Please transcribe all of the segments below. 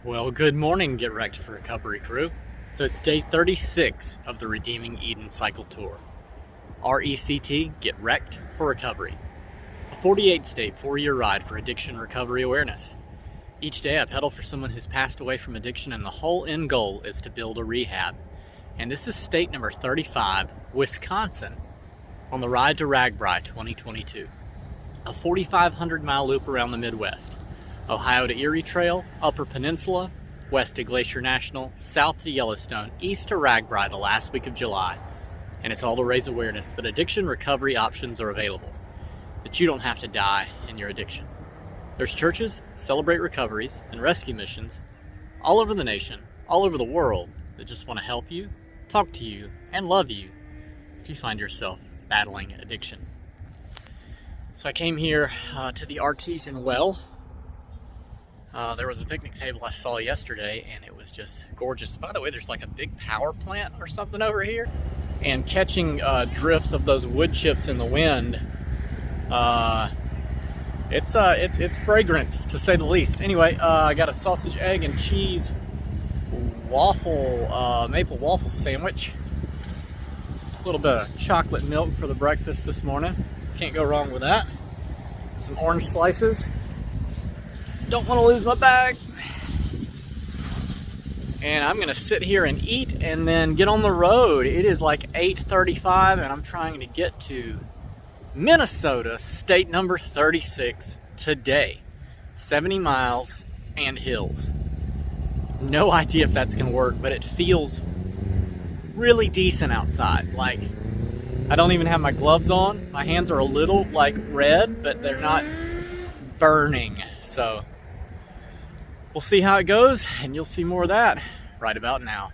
Well, good morning, Get Wrecked for Recovery crew. So it's day 36 of the Redeeming Eden Cycle Tour. RECT, Get Wrecked for Recovery. A 48-state, 4-year ride for addiction recovery awareness. Each day I pedal for someone who's passed away from addiction, and the whole end goal is to build a rehab. And this is state number 35, Wisconsin, on the ride to RAGBRAI 2022. A 4,500-mile loop around the Midwest. Ohio to Erie Trail, Upper Peninsula, west to Glacier National, south to Yellowstone, east to RAGBRAI the last week of July. And it's all to raise awareness that addiction recovery options are available, that you don't have to die in your addiction. There's churches, celebrate recoveries, and rescue missions all over the nation, all over the world, that just want to help you, talk to you, and love you if you find yourself battling addiction. So I came here to the Artesian Well. There was a picnic table I saw yesterday, and it was just gorgeous. By the way, there's like a big power plant or something over here, and catching drifts of those wood chips in the wind. It's fragrant, to say the least. Anyway, I got a sausage, egg, and cheese waffle, maple waffle sandwich. A little bit of chocolate milk for the breakfast this morning. Can't go wrong with that. Some orange slices. Don't want to lose my bag. And I'm gonna sit here and eat and then get on the road. It is like 8:35 and I'm trying to get to Minnesota, state number 36 today. 70 miles and hills. No idea if that's gonna work, but it feels really decent outside. Like, I don't even have my gloves on. My hands are a little like red, but they're not burning. So we'll see how it goes, and you'll see more of that right about now.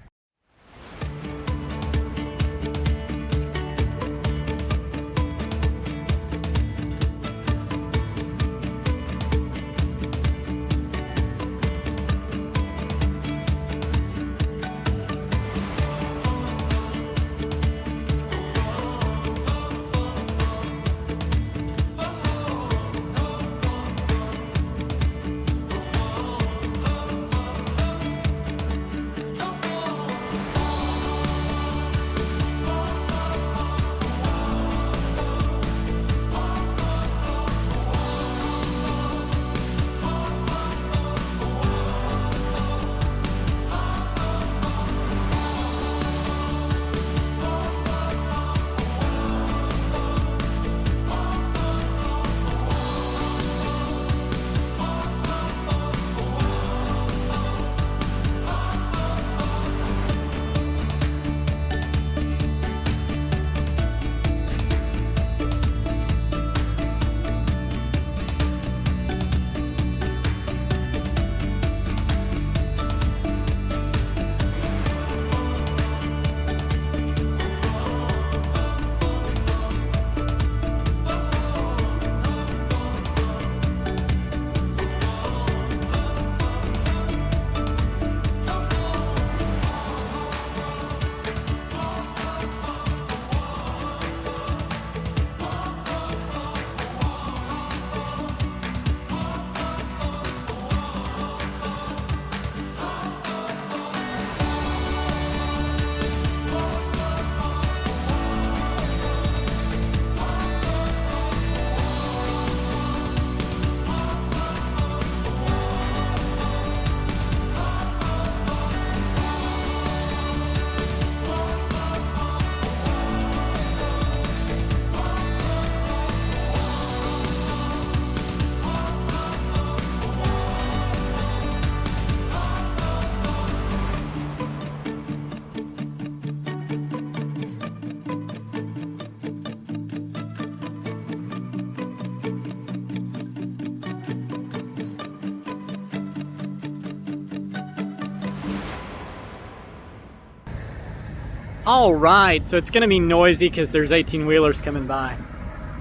All right, so it's gonna be noisy because there's 18-wheelers coming by.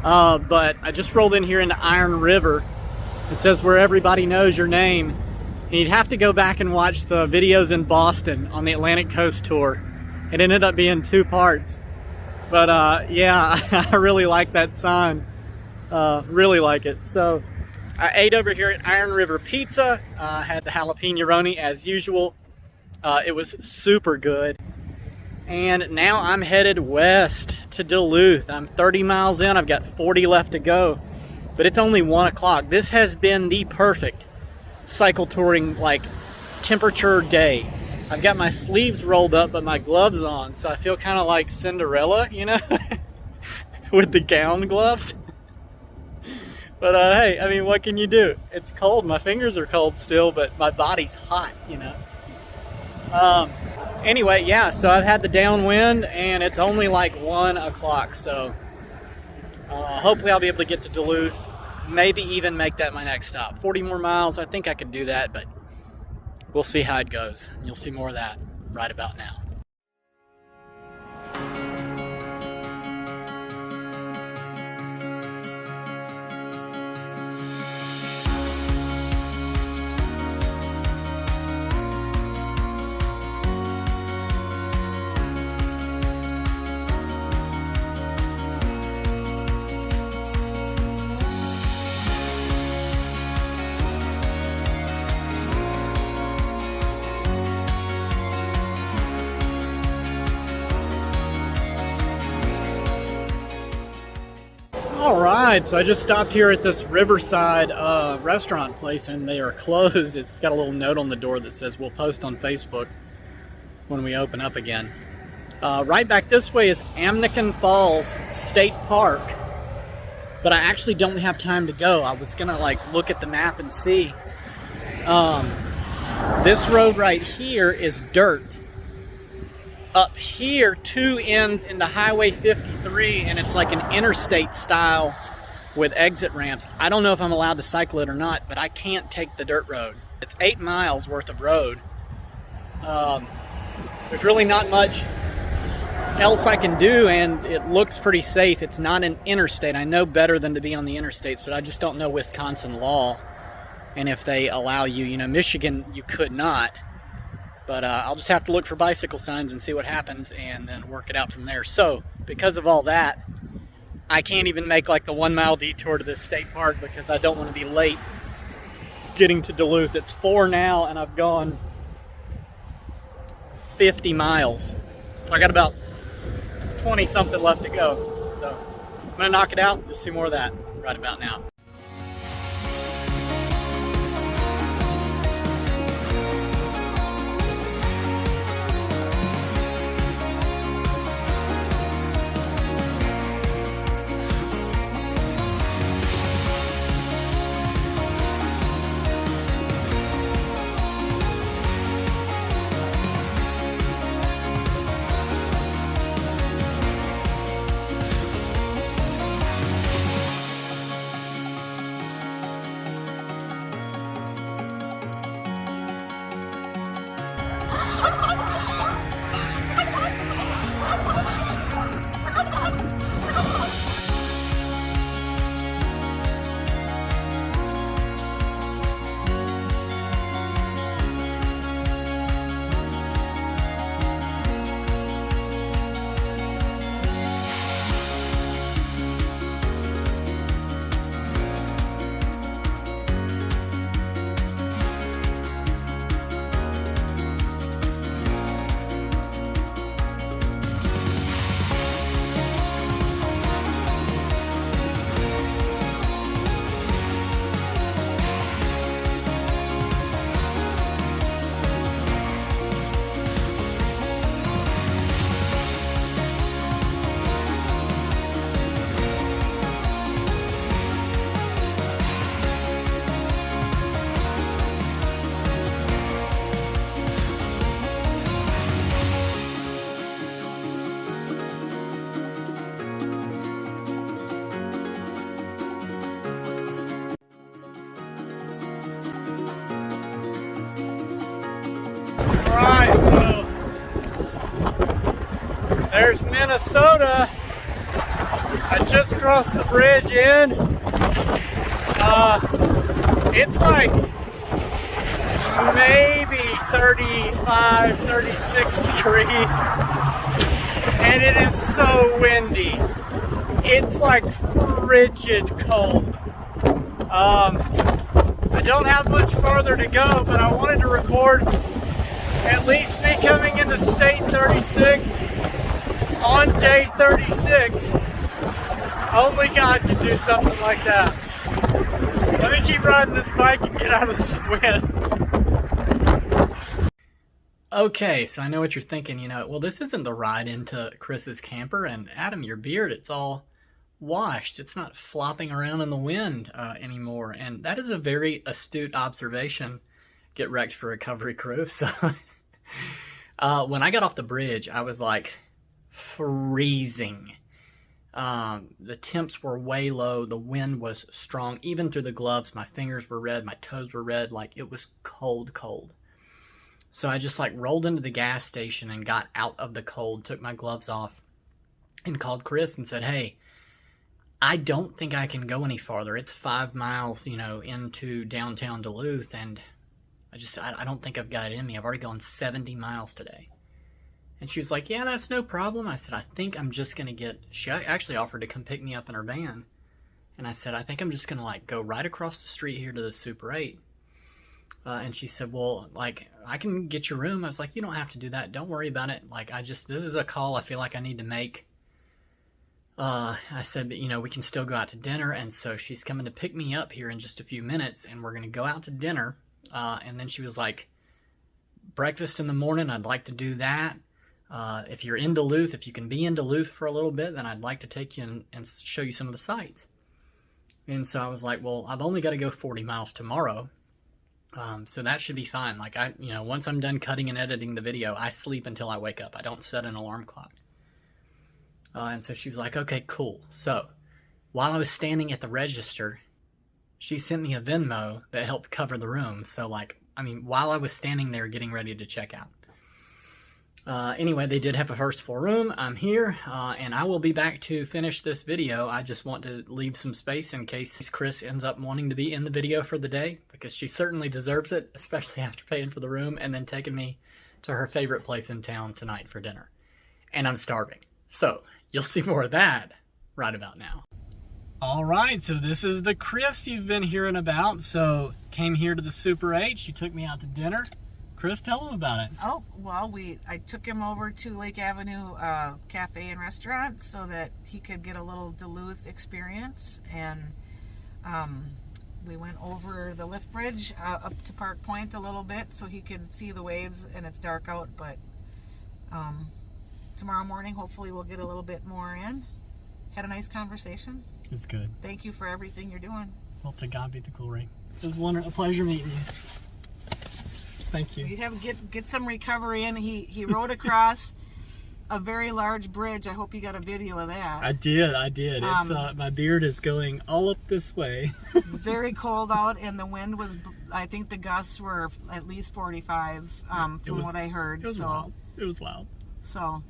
But I just rolled in here into Iron River. It says where everybody knows your name. And you'd have to go back and watch the videos in Boston on the Atlantic Coast tour. It ended up being 2 parts. But yeah, I really like that sign. Really like it. So I ate over here at Iron River Pizza. Had the jalapeno-roni as usual. It was super good. And now I'm headed west to Duluth. I'm 30 miles in, I've got 40 left to go, but it's only 1 o'clock. This has been the perfect cycle touring, like, temperature day. I've got my sleeves rolled up, but my gloves on, so I feel kind of like Cinderella, you know, with the gown gloves. But hey, I mean, what can you do? It's cold, my fingers are cold still, but my body's hot, you know. Anyway, yeah, so I've had the downwind and it's only like 1 o'clock, so hopefully I'll be able to get to Duluth, maybe even make that my next stop. 40 more miles, I think I could do that, but we'll see how it goes. You'll see more of that right about now. Alright, so I just stopped here at this Riverside restaurant place and they are closed. It's got a little note on the door that says we'll post on Facebook when we open up again. Right back this way is Amnican Falls State Park, but I actually don't have time to go. I was gonna like look at the map and see. This road right here is dirt. Up here, 2 ends into Highway 53, and it's like an interstate style with exit ramps. I don't know if I'm allowed to cycle it or not, but I can't take the dirt road. It's 8 miles worth of road. There's really not much else I can do, and it looks pretty safe. It's not an interstate. I know better than to be on the interstates, but I just don't know Wisconsin law and if they allow you. You know, Michigan, you could not. But I'll just have to look for bicycle signs and see what happens and then work it out from there. So, because of all that, I can't even make like the 1 mile detour to this state park because I don't want to be late getting to Duluth. It's 4 now and I've gone 50 miles. So I got about 20 something left to go. So I'm gonna knock it out. You'll see more of that right about now. There's Minnesota. I just crossed the bridge in. It's like maybe 35, 36 degrees. And it is so windy. It's like frigid cold. I don't have much farther to go, but I wanted to record at least me coming into State 36 on day 36. Only God can do something like that. Let me keep riding this bike and get out of this wind. Okay, so I know what you're thinking, well, this isn't the ride into Chris's camper, and Adam, your beard, it's all washed. It's not flopping around in the wind anymore, and that is a very astute observation. Get wrecked for recovery crew. So when I got off the bridge, I was like freezing. The temps were way low. The wind was strong, even through the gloves. My fingers were red, my toes were red. Like, it was cold. So I just like rolled into the gas station and got out of the cold, took my gloves off, and called Kris and said, hey, I don't think I can go any farther. It's 5 miles, into downtown Duluth, and I don't think I've got it in me. I've already gone 70 miles today. And she was like, yeah, that's no problem. I said, I think I'm just going to she actually offered to come pick me up in her van. And I said, I think I'm just going to like go right across the street here to the Super 8. And she said, well, like, I can get your room. I was like, you don't have to do that. Don't worry about it. Like, this is a call I feel like I need to make. I said, but, we can still go out to dinner. And so she's coming to pick me up here in just a few minutes, and we're going to go out to dinner. And then she was like, breakfast in the morning, I'd like to do that. If you're in Duluth, if you can be in Duluth for a little bit, then I'd like to take you and show you some of the sights. And so I was like, well, I've only got to go 40 miles tomorrow. So that should be fine. Like, once I'm done cutting and editing the video, I sleep until I wake up. I don't set an alarm clock. And so she was like, okay, cool. So while I was standing at the register, she sent me a Venmo that helped cover the room. So while I was standing there getting ready to check out. Anyway, they did have a first floor room. I'm here, and I will be back to finish this video. I just want to leave some space in case Kris ends up wanting to be in the video for the day, because she certainly deserves it, especially after paying for the room and then taking me to her favorite place in town tonight for dinner. And I'm starving. So you'll see more of that right about now. All right, so this is the Kris you've been hearing about. So came here to the Super 8. She took me out to dinner. Kris, tell them about it. Oh, well, I took him over to Lake Avenue Cafe and Restaurant so that he could get a little Duluth experience. And we went over the lift bridge up to Park Point a little bit so he could see the waves, and it's dark out. But tomorrow morning, hopefully, we'll get a little bit more in. Had a nice conversation. It's good. Thank you for everything you're doing. Well, to God be the glory. It was a pleasure meeting you. Thank you. You'd have to get some recovery in. He rode across a very large bridge. I hope you got a video of that. I did. It's my beard is going all up this way. Very cold out, and the wind was, I think the gusts were at least 45 from what I heard. It was wild. So,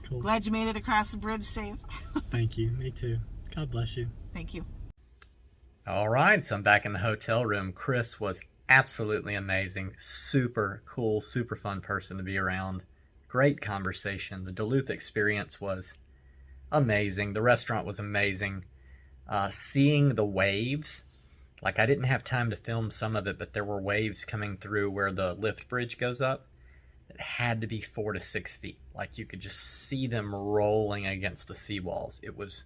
cool. Glad you made it across the bridge safe. Thank you. Me too. God bless you. Thank you. All right, so I'm back in the hotel room. Kris was absolutely amazing. Super cool, super fun person to be around. Great conversation. The Duluth experience was amazing. The restaurant was amazing. Seeing the waves, like, I didn't have time to film some of it, but there were waves coming through where the lift bridge goes up. It had to be 4 to 6 feet. Like, you could just see them rolling against the seawalls. It was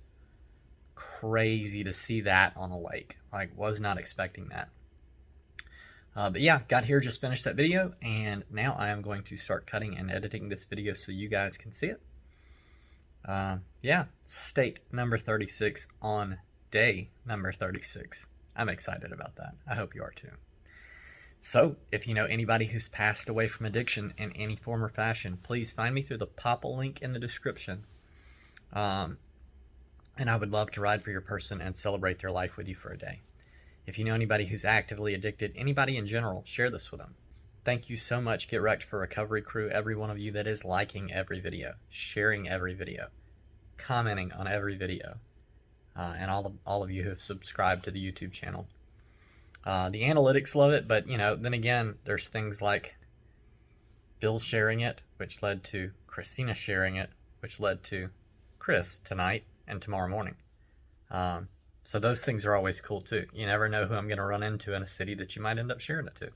crazy to see that on a lake. Like, was not expecting that. But yeah, got here, just finished that video, and now I am going to start cutting and editing this video so you guys can see it. Yeah, state number 36 on day number 36. I'm excited about that. I hope you are too. So, if you know anybody who's passed away from addiction in any form or fashion, please find me through the Popple link in the description. And I would love to ride for your person and celebrate their life with you for a day. If you know anybody who's actively addicted, anybody in general, share this with them. Thank you so much, Get Wrecked for Recovery crew, every one of you that is liking every video, sharing every video, commenting on every video, and all of you who have subscribed to the YouTube channel. The analytics love it, but then again, there's things like Bill sharing it, which led to Christina sharing it, which led to Kris tonight and tomorrow morning. So those things are always cool too. You never know who I'm going to run into in a city that you might end up sharing it to.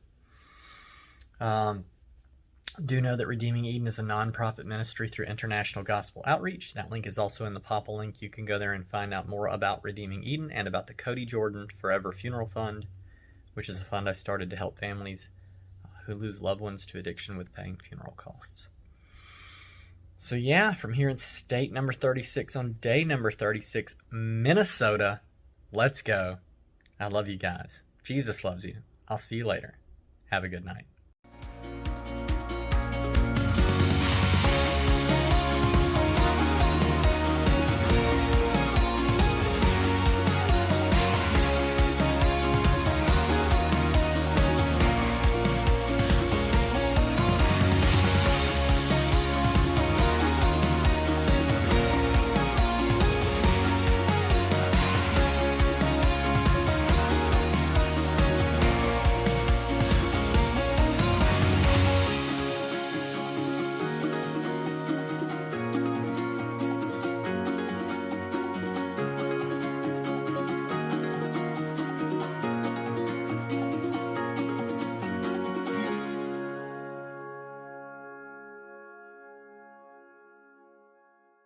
Do know that Redeeming Eden is a non-profit ministry through International Gospel Outreach. That link is also in the Papa link. You can go there and find out more about Redeeming Eden and about the Cody Jordan Forever Funeral Fund, which is a fund I started to help families who lose loved ones to addiction with paying funeral costs. So yeah, from here in state number 36 on day number 36, Minnesota, let's go. I love you guys. Jesus loves you. I'll see you later. Have a good night.